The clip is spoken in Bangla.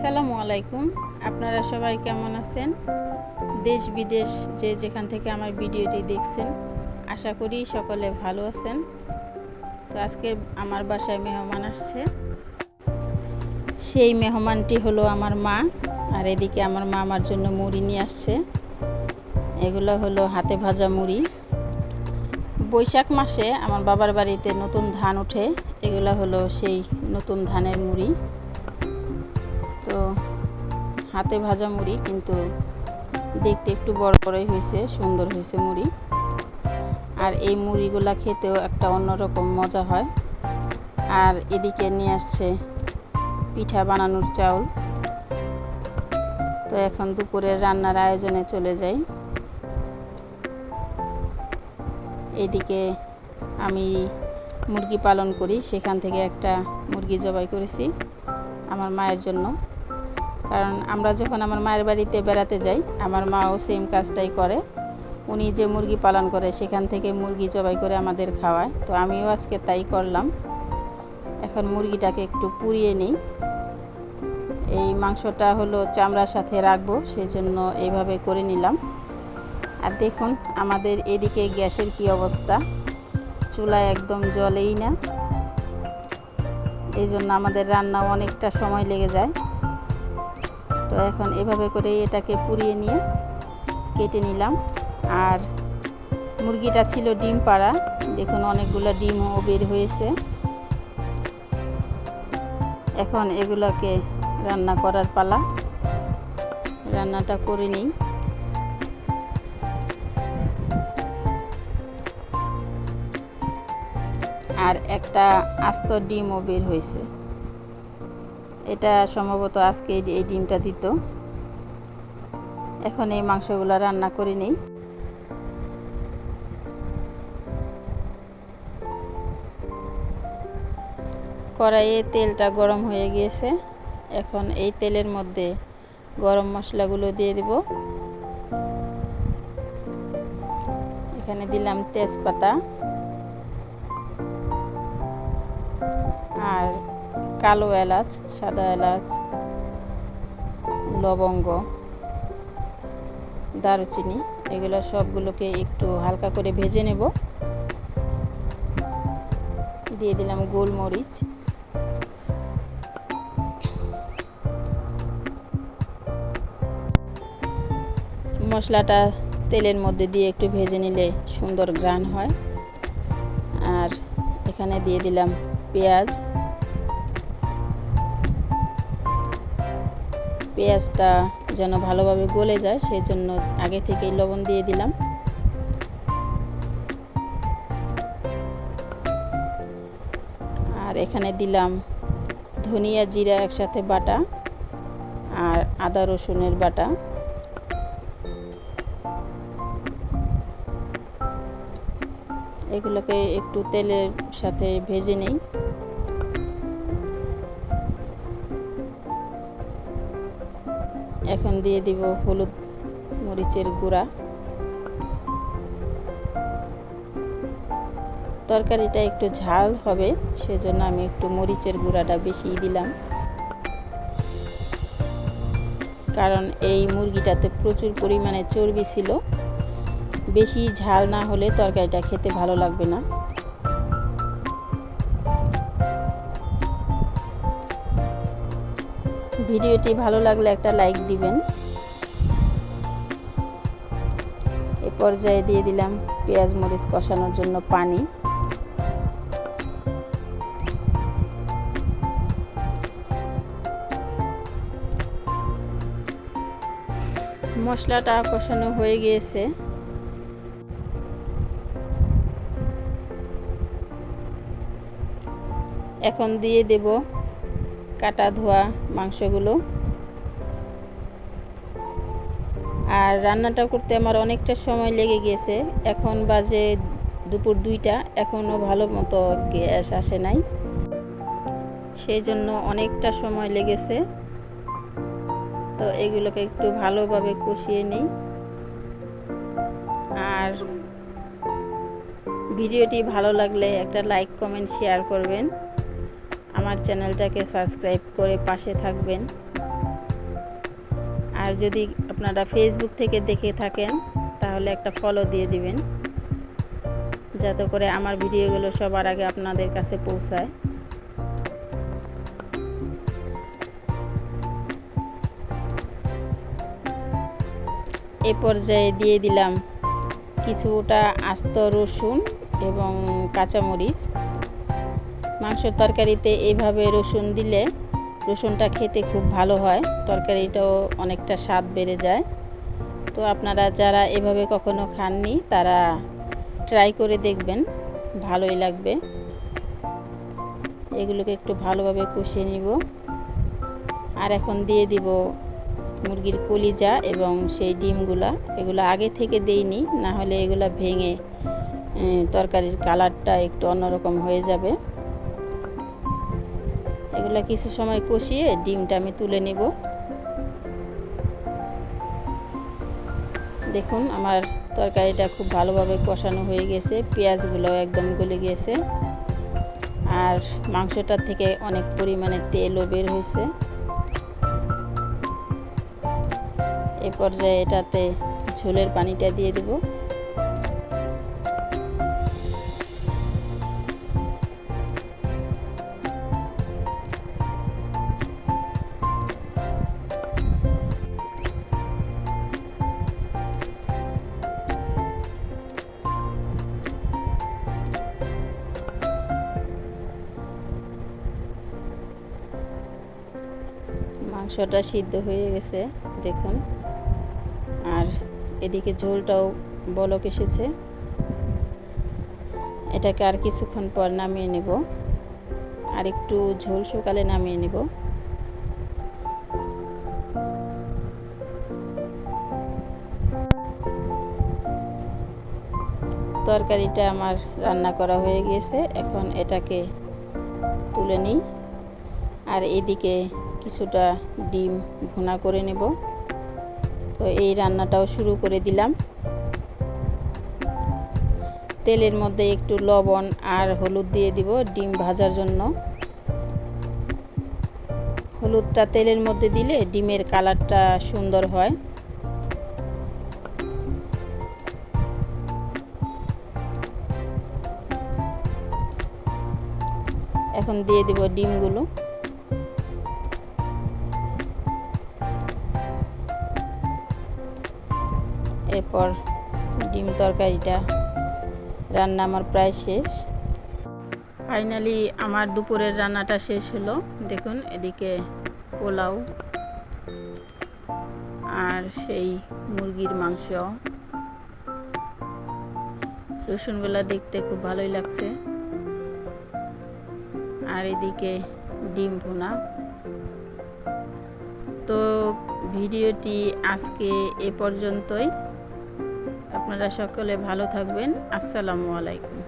আসসালামু আলাইকুম। আপনারা সবাই কেমন আছেন? দেশ বিদেশ যে যেখান থেকে আমার ভিডিওটি দেখছেন, আশা করি সকলে ভালো আছেন। তো আজকে আমার বাসায় মেহমান আসছে। সেই মেহমানটি হলো আমার মা। আর এদিকে আমার মা আমার জন্য মুড়ি নিয়ে আসছে। এগুলো হলো হাতে ভাজা মুড়ি। বৈশাখ মাসে আমার বাবার বাড়িতে নতুন ধান ওঠে। এগুলো হলো সেই নতুন ধানের মুড়ি। তো হাতে ভাজা মুড়ি, কিন্তু দেখতে একটু বড় বড়ই হয়েছে, সুন্দর হয়েছে মুড়ি। আর এই মুড়িগুলা খেতেও একটা অন্যরকম মজা হয়। আর এদিকে নিয়ে আসছে পিঠা বানানোর চাউল। তো এখন দুপুরের রান্নার আয়োজনে চলে যাই। এদিকে আমি মুরগি পালন করি, সেখান থেকে একটা মুরগি জবাই করেছি আমার মায়ের জন্য। কারণ আমরা যখন আমার মায়ের বাড়িতে বেড়াতে যাই, আমার মাও সেম কাজটাই করে। উনি যে মুরগি পালন করে সেখান থেকে মুরগি জবাই করে আমাদের খাওয়ায়। তো আমিও আজকে তাই করলাম। এখন মুরগিটাকে একটু পুড়িয়ে নিই। এই মাংসটা হলো চামড়ার সাথে রাখবো, সেই জন্য এইভাবে করে নিলাম। আর দেখুন আমাদের এদিকে গ্যাসের কি অবস্থা, চুলায় একদম জ্বলেই না। এই জন্য আমাদের রান্নাও অনেকটা সময় লেগে যায়। তো এখন এভাবে করে এটাকে পুড়িয়ে নিয়ে কেটে নিলাম। আর মুরগিটা ছিল ডিম পাড়া, দেখুন অনেকগুলো ডিমও বের হয়েছে। এখন এগুলোকে রান্না করার পালা। রান্নাটা করে নিই। আর একটা আস্ত ডিমও বের হয়েছে। এটা সম্ভবত আজকে এই ডিমটা দিত। এখন এই মাংসগুলো রান্না করে নিই। কড়াইয়ে তেলটা গরম হয়ে গিয়েছে। এখন এই তেলের মধ্যে গরম মশলাগুলো দিয়ে দেব। এখানে দিলাম তেজপাতা আর কালো এলাচ, সাদা এলাচ, লবঙ্গ, দারুচিনি, এগুলো সবগুলোকে একটু হালকা করে ভেজে নেব। দিয়ে দিলাম গোলমরিচ, মশলাটা তেলের মধ্যে দিয়ে একটু ভেজে নিলে সুন্দর ঘ্রাণ হয়। আর এখানে দিয়ে দিলাম পেঁয়াজ। পেঁয়াজটা যেন ভালোভাবে গলে যায়, সেই জন্য আগে থেকেই লবণ দিয়ে দিলাম। আর এখানে দিলাম ধনিয়া জিরা একসাথে বাটা আর আদা রসুনের বাটা। এগুলোকে একটু তেলের সাথে ভেজে নেই। এখন দিয়ে দিব হলুদ মরিচের গুঁড়া। তরকারিটা একটু ঝাল হবে, সেজন্য আমি একটু মরিচের গুঁড়াটা বেশি দিলাম। কারণ এই মুরগিটাতে প্রচুর পরিমাণে চর্বি ছিল। বেশি ঝাল না হলে তরকারিটা খেতে ভালো লাগবে না। ভিডিওটি ভালো লাগলে একটা লাইক দিবেন। এই পর্যায়ে দিয়ে দিলাম পেঁয়াজ মরিচ কষানোর জন্য পানি। মশলাটা কষানো হয়ে গিয়েছে। এখন দিয়ে দেব কাটা ধোয়া মাংসগুলো। আর রান্নাটা করতে আমার অনেকটা সময় লেগে গিয়েছে। এখন বাজে দুপুর 2টা, এখনও ভালো মতো গ্যাস আসে নাই, সেই জন্য অনেকটা সময় লেগেছে। তো এগুলোকে একটু ভালোভাবে কষিয়ে নিই। আর ভিডিওটি ভালো লাগলে একটা লাইক কমেন্ট শেয়ার করবেন। আমার চ্যানেলটাকে সাবস্ক্রাইব করে পাশে থাকবেন। আর যদি আপনারা ফেসবুক থেকে দেখে থাকেন তাহলে একটা ফলো দিয়ে দিবেন, যাতে করে আমার ভিডিওগুলো সবার আগে আপনাদের কাছে পৌঁছায়। এ পর্যায়ে দিয়ে দিলাম কিছুটা আস্ত রসুন এবং কাঁচামরিচ। মাংসের তরকারিতে এইভাবে রসুন দিলে রসুনটা খেতে খুব ভালো হয়, তরকারিটাও অনেকটা স্বাদ বেড়ে যায়। তো আপনারা যারা এভাবে কখনো খাননি তারা ট্রাই করে দেখবেন, ভালোই লাগবে। এগুলোকে একটু ভালোভাবে কষিয়ে নিব। আর এখন দিয়ে দিব মুরগির কলিজা এবং সেই ডিমগুলা। এগুলো আগে থেকে দেইনি, না হলে এগুলো ভেঙে তরকারির কালারটা একটু অন্যরকম হয়ে যাবে। এগুলো কিছু সময় কষিয়ে ডিমটা আমি তুলে নিব। দেখুন আমার তরকারিটা খুব ভালোভাবে কষানো হয়ে গেছে, পেঁয়াজগুলো একদম গলে গেছে আর মাংসটার থেকে অনেক পরিমাণে তেলও বের হয়েছে। এ পর্যায়ে এটাতে ঝোলের পানিটা দিয়ে দেব। মাংসটা সিদ্ধ হয়ে গেছে দেখুন, আর এদিকে ঝোলটাও বলক এসেছে। এটাকে আর কিছুক্ষণ পর নামিয়ে নেব, আর একটু ঝোল শুকালে নামিয়ে নেব। তরকারিটা আমার রান্না করা হয়ে গিয়েছে, এখন এটাকে তুলে নিই। আর এদিকে কিছুটা ডিম ভুনা করে নেব। তো এই রান্নাটাও শুরু করে দিলাম। তেলের মধ্যে একটু লবণ আর হলুদ দিয়ে দিব ডিম ভাজার জন্য। হলুদটা তেলের মধ্যে দিলে ডিমের কালারটা সুন্দর হয়। এখন দিয়ে দিব ডিমগুলো। এরপর ডিম তরকারিটা রান্না আমার প্রায় শেষ। ফাইনালি আমার দুপুরের রান্নাটা শেষ হলো। দেখুন এদিকে পোলাও আর সেই মুরগির মাংস, রসুনগুলা দেখতে খুব ভালোই লাগছে। আর এদিকে ডিম ভুনা। তো ভিডিওটি আজকে এ পর্যন্তই। আপনারা সকলে ভালো থাকবেন। আসসালামু আলাইকুম।